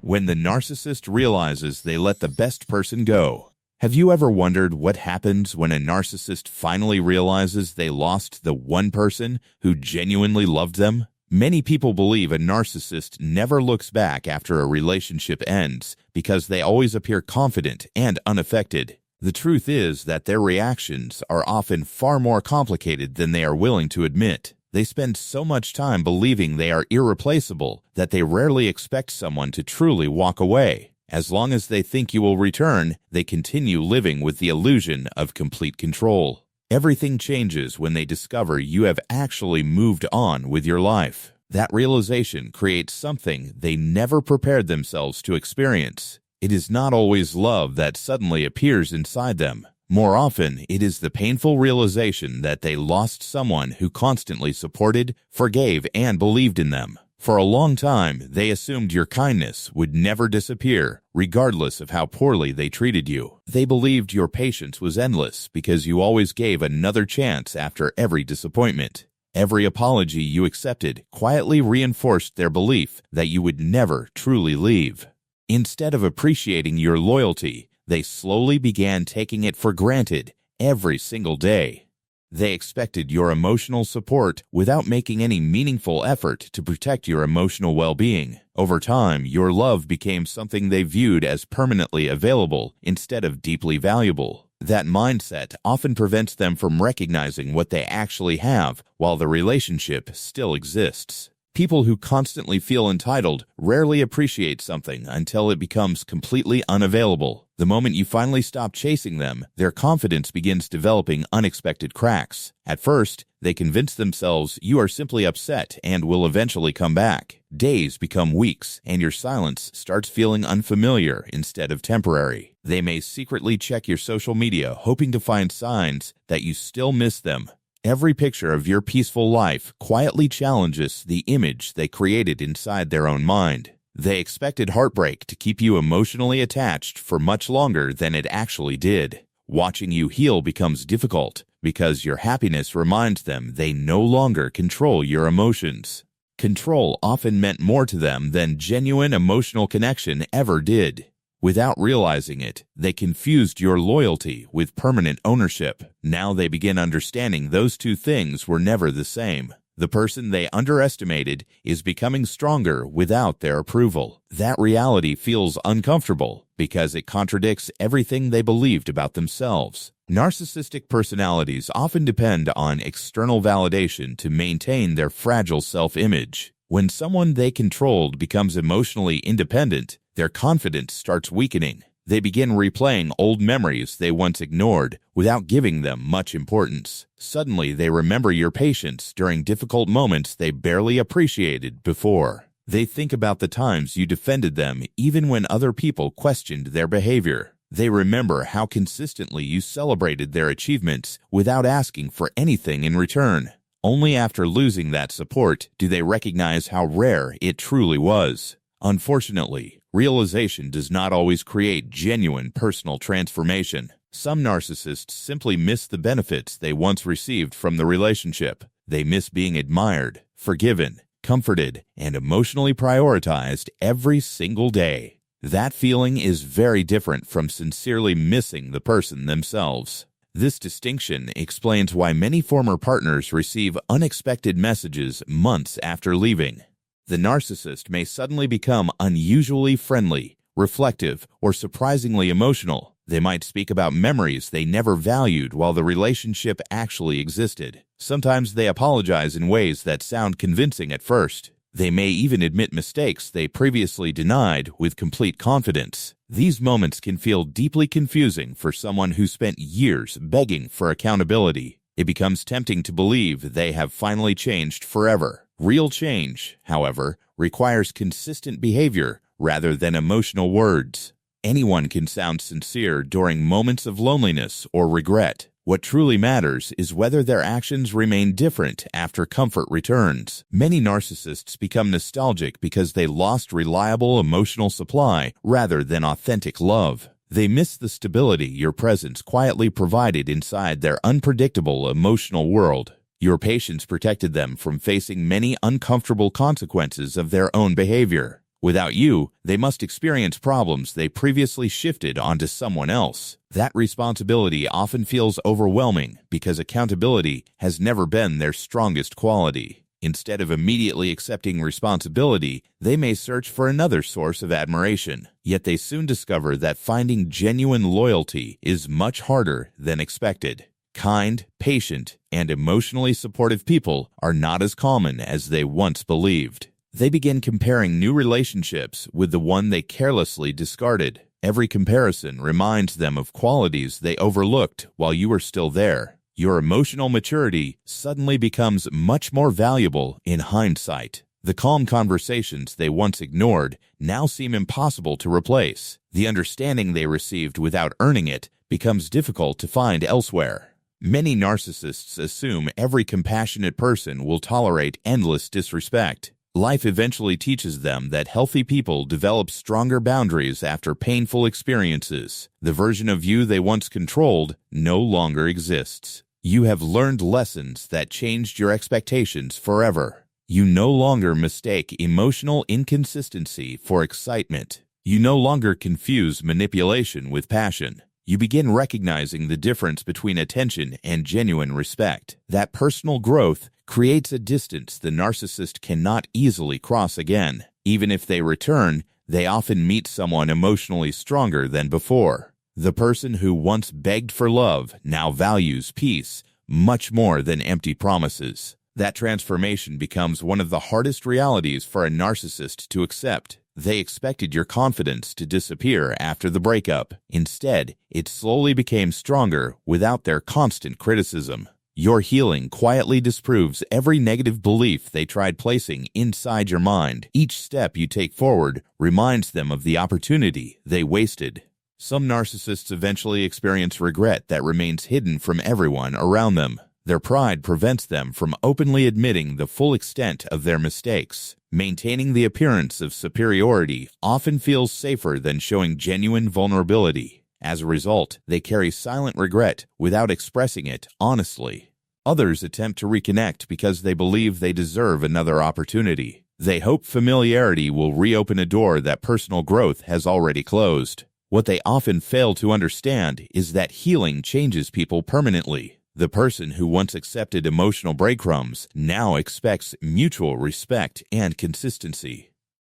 When the narcissist realizes they let the best person go. Have you ever wondered what happens when a narcissist finally realizes they lost the one person who genuinely loved them? Many people believe a narcissist never looks back after a relationship ends because they always appear confident and unaffected. The truth is that their reactions are often far more complicated than they are willing to admit. They spend so much time believing they are irreplaceable that they rarely expect someone to truly walk away. As long as they think you will return, they continue living with the illusion of complete control. Everything changes when they discover you have actually moved on with your life. That realization creates something they never prepared themselves to experience. It is not always love that suddenly appears inside them. More often, it is the painful realization that they lost someone who constantly supported, forgave, and believed in them. For a long time, they assumed your kindness would never disappear, regardless of how poorly they treated you. They believed your patience was endless because you always gave another chance after every disappointment. Every apology you accepted quietly reinforced their belief that you would never truly leave. Instead of appreciating your loyalty, they slowly began taking it for granted every single day. They expected your emotional support without making any meaningful effort to protect your emotional well-being. Over time, your love became something they viewed as permanently available instead of deeply valuable. That mindset often prevents them from recognizing what they actually have while the relationship still exists. People who constantly feel entitled rarely appreciate something until it becomes completely unavailable. The moment you finally stop chasing them, their confidence begins developing unexpected cracks. At first, they convince themselves you are simply upset and will eventually come back. Days become weeks, and your silence starts feeling unfamiliar instead of temporary. They may secretly check your social media, hoping to find signs that you still miss them. Every picture of your peaceful life quietly challenges the image they created inside their own mind. They expected heartbreak to keep you emotionally attached for much longer than it actually did. Watching you heal becomes difficult because your happiness reminds them they no longer control your emotions. Control often meant more to them than genuine emotional connection ever did. Without realizing it, they confused your loyalty with permanent ownership. Now they begin understanding those two things were never the same. The person they underestimated is becoming stronger without their approval. That reality feels uncomfortable because it contradicts everything they believed about themselves. Narcissistic personalities often depend on external validation to maintain their fragile self-image. When someone they controlled becomes emotionally independent, their confidence starts weakening. They begin replaying old memories they once ignored without giving them much importance. Suddenly, they remember your patience during difficult moments they barely appreciated before. They think about the times you defended them even when other people questioned their behavior. They remember how consistently you celebrated their achievements without asking for anything in return. Only after losing that support do they recognize how rare it truly was. Unfortunately, realization does not always create genuine personal transformation. Some narcissists simply miss the benefits they once received from the relationship. They miss being admired, forgiven, comforted, and emotionally prioritized every single day. That feeling is very different from sincerely missing the person themselves. This distinction explains why many former partners receive unexpected messages months after leaving. The narcissist may suddenly become unusually friendly, reflective, or surprisingly emotional. They might speak about memories they never valued while the relationship actually existed. Sometimes they apologize in ways that sound convincing at first. They may even admit mistakes they previously denied with complete confidence. These moments can feel deeply confusing for someone who spent years begging for accountability. It becomes tempting to believe they have finally changed forever. Real change, however, requires consistent behavior rather than emotional words. Anyone can sound sincere during moments of loneliness or regret. What truly matters is whether their actions remain different after comfort returns. Many narcissists become nostalgic because they lost reliable emotional supply rather than authentic love. They miss the stability your presence quietly provided inside their unpredictable emotional world. Your patience protected them from facing many uncomfortable consequences of their own behavior. Without you, they must experience problems they previously shifted onto someone else. That responsibility often feels overwhelming because accountability has never been their strongest quality. Instead of immediately accepting responsibility, they may search for another source of admiration. Yet they soon discover that finding genuine loyalty is much harder than expected. Kind, patient, and emotionally supportive people are not as common as they once believed. They begin comparing new relationships with the one they carelessly discarded. Every comparison reminds them of qualities they overlooked while you were still there. Your emotional maturity suddenly becomes much more valuable in hindsight. The calm conversations they once ignored now seem impossible to replace. The understanding they received without earning it becomes difficult to find elsewhere. Many narcissists assume every compassionate person will tolerate endless disrespect. Life eventually teaches them that healthy people develop stronger boundaries after painful experiences. The version of you they once controlled no longer exists. You have learned lessons that changed your expectations forever. You no longer mistake emotional inconsistency for excitement. You no longer confuse manipulation with passion. You begin recognizing the difference between attention and genuine respect. That personal growth creates a distance the narcissist cannot easily cross again. Even if they return, they often meet someone emotionally stronger than before. The person who once begged for love now values peace much more than empty promises. That transformation becomes one of the hardest realities for a narcissist to accept. They expected your confidence to disappear after the breakup. Instead, it slowly became stronger without their constant criticism. Your healing quietly disproves every negative belief they tried placing inside your mind. Each step you take forward reminds them of the opportunity they wasted. Some narcissists eventually experience regret that remains hidden from everyone around them. Their pride prevents them from openly admitting the full extent of their mistakes. Maintaining the appearance of superiority often feels safer than showing genuine vulnerability. As a result, they carry silent regret without expressing it honestly. Others attempt to reconnect because they believe they deserve another opportunity. They hope familiarity will reopen a door that personal growth has already closed. What they often fail to understand is that healing changes people permanently. The person who once accepted emotional breadcrumbs now expects mutual respect and consistency.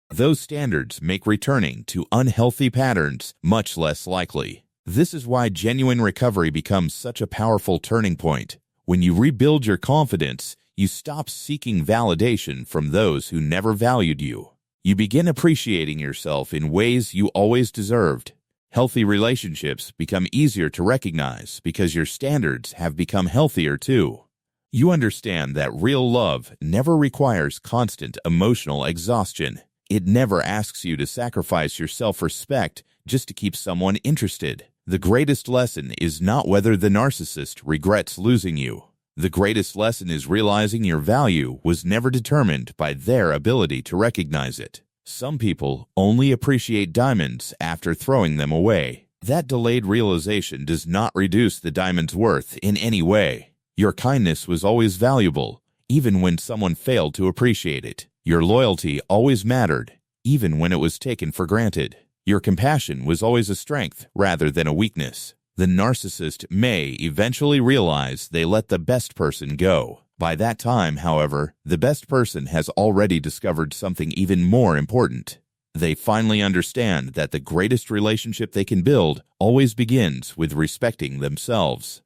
Those standards make returning to unhealthy patterns much less likely. This is why genuine recovery becomes such a powerful turning point. When you rebuild your confidence, you stop seeking validation from those who never valued you. You begin appreciating yourself in ways you always deserved. Healthy relationships become easier to recognize because your standards have become healthier too. You understand that real love never requires constant emotional exhaustion. It never asks you to sacrifice your self-respect just to keep someone interested. The greatest lesson is not whether the narcissist regrets losing you. The greatest lesson is realizing your value was never determined by their ability to recognize it. Some people only appreciate diamonds after throwing them away. That delayed realization does not reduce the diamond's worth in any way. Your kindness was always valuable, even when someone failed to appreciate it. Your loyalty always mattered, even when it was taken for granted. Your compassion was always a strength rather than a weakness. The narcissist may eventually realize they let the best person go. By that time, however, the best person has already discovered something even more important. They finally understand that the greatest relationship they can build always begins with respecting themselves.